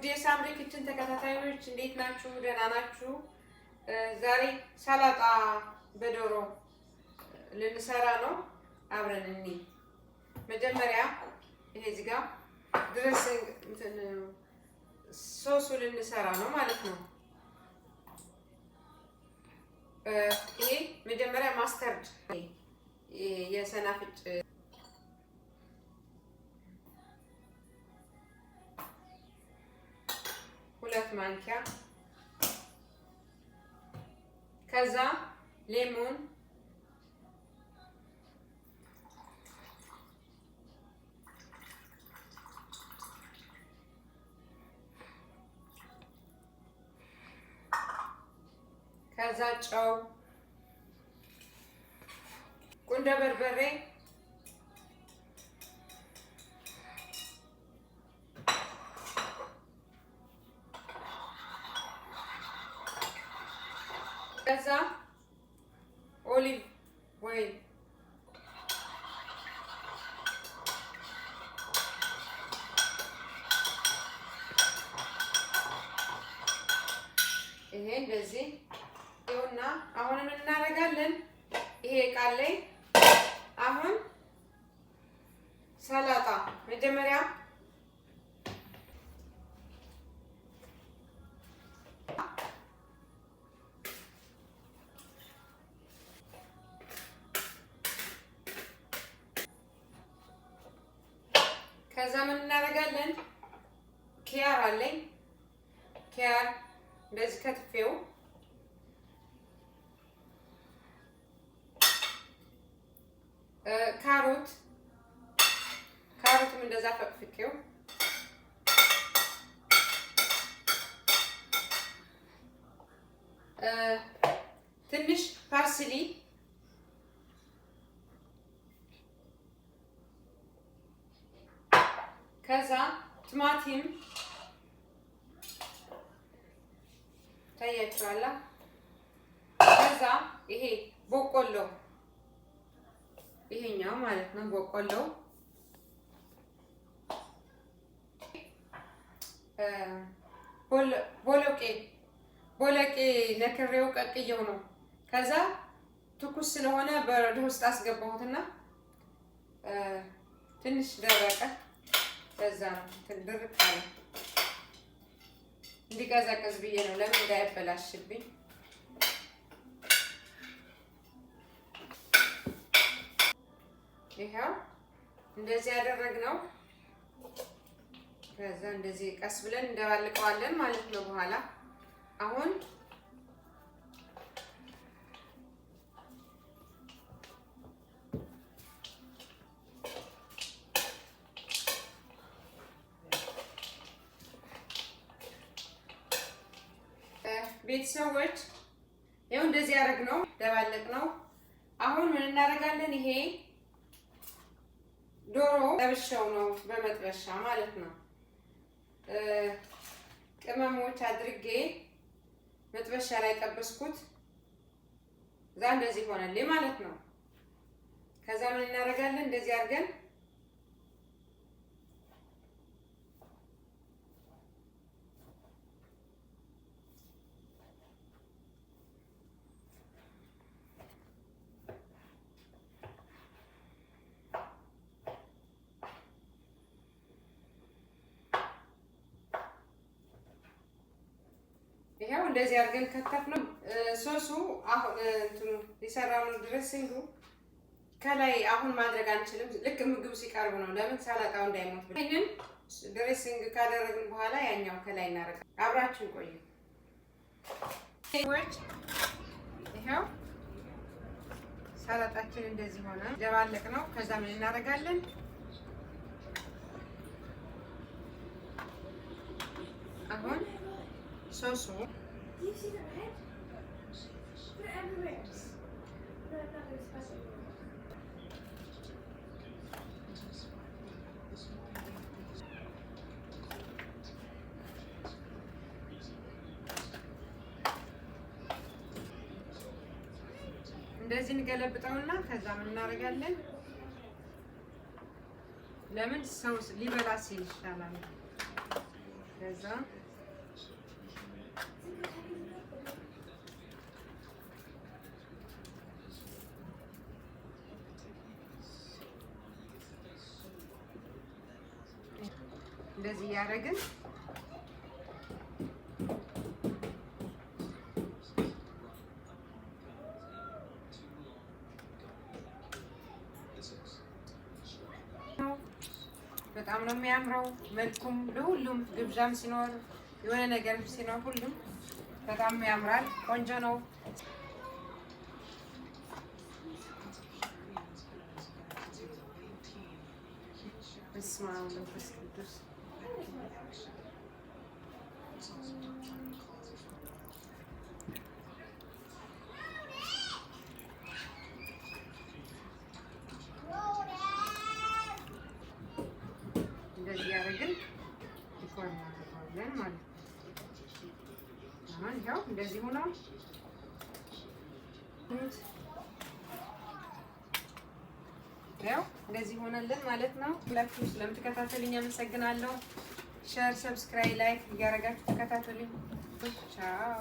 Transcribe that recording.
ውድ የሳምሪ ኪችን ተከታታዮች እንዴት ናችሁ? ደህና ናችሁ? ዛሬ ሰላጣ በዶሮ ልንሰራ ነው። አብረን እንይ። መጀመሪያ ይሄ እዚህ ጋር ድሬሲንግ ሶሱ ልንሰራ ነው ማለት ነው። ይሄ መጀመሪያ ማስተርድ የሰናፍጭ ሁለት ማንኪያ፣ ከዛ ሌሞን፣ ከዛ ጨው፣ ቁንዶ በርበሬ፣ ከዛ ኦሊቭ ኦይል፣ ይሄ እንደዚህ ይኸውና። አሁን ምን እናደርጋለን? ይሄ ቃል ላይ አሁን ሰላጣ መጀመሪያ ከዛ ምን እናደርጋለን? ኪያር አለኝ። ኪያር እንደዚህ ከትፌው፣ ካሮትም እንደዛ ፈቅፍቄው፣ ትንሽ ፓርስሊ፣ ከዛ ቲማቲም ታያችኋላ። ከዛ ይሄ በቆሎ፣ ይሄኛው ማለት ነው በቆሎ፣ ቦለቄ ነክሬው ቀቅየው ነው። ከዛ ትኩስ ስለሆነ በረዶ ውስጥ አስገባሁትና ትንሽ ደረቀ። ከዛ ነው ድርቅ አለ። እንዲቀዘቅዝ ብዬ ነው፣ ለምን እንዳይበላሽብኝ። ይሄው እንደዚህ ያደረግነው። ከዛ እንደዚህ ቀስ ብለን እንደባልቀዋለን ማለት ነው። በኋላ አሁን ቤተሰቦች ይኸው እንደዚህ ያደረግነው ደባለቅነው። አሁን ምን እናደርጋለን? ይሄ ዶሮ ጠብሼው ነው በመጥበሻ ማለት ነው። ቅመሞች አድርጌ መጥበሻ ላይ ጠበስኩት። እዛ እንደዚህ ሆነልኝ ማለት ነው። ከዛ ምን እናደርጋለን? እንደዚህ አድርገን ይሄው እንደዚህ አድርገን ከተፍነው። ሶሱ አሁን እንትኑ የሰራነው ድሬሲንጉ ከላይ አሁን ማድረግ አንችልም። ልክ ምግብ ሲቀርብ ነው። ለምን ሰላጣው እንዳይሞት ብለን ይሄንን ድሬሲንግ ካደረግን በኋላ ያኛው ከላይ እናደርጋለን። አብራችሁ ቆዩ። ይሄው ሰላጣችን እንደዚህ ሆነ፣ ደባለቅ ነው። ከዛ ምን እናደርጋለን? አሁን ሶሱ እንደዚህ እንገለብጠውና ከዛ ምን እናደርጋለን? ለምን ሰው ሊበላ ሲል ይሻላል። ከዛ እንደዚህ እያደረግን በጣም ነው የሚያምረው። መልኩም ለሁሉም ግብዣም ሲኖር የሆነ ነገር ሲኖር ሁሉም በጣም ያምራል። ቆንጆ ነው። በስመ አብ ወመንፈስ ቅዱስ እንደዚህ ያደርግን ዲኮር እናደርገዋለን ማለት ነው። አሁን ያው እንደዚህ ሆኖ ያው እንደዚህ ሆነልን ማለት ነው። ሁላችሁም ስለምትከታተሉኝ አመሰግናለሁ። ሼር፣ ሰብስክራይብ፣ ላይክ እያደረጋችሁ ተከታተሉኝ። ቻው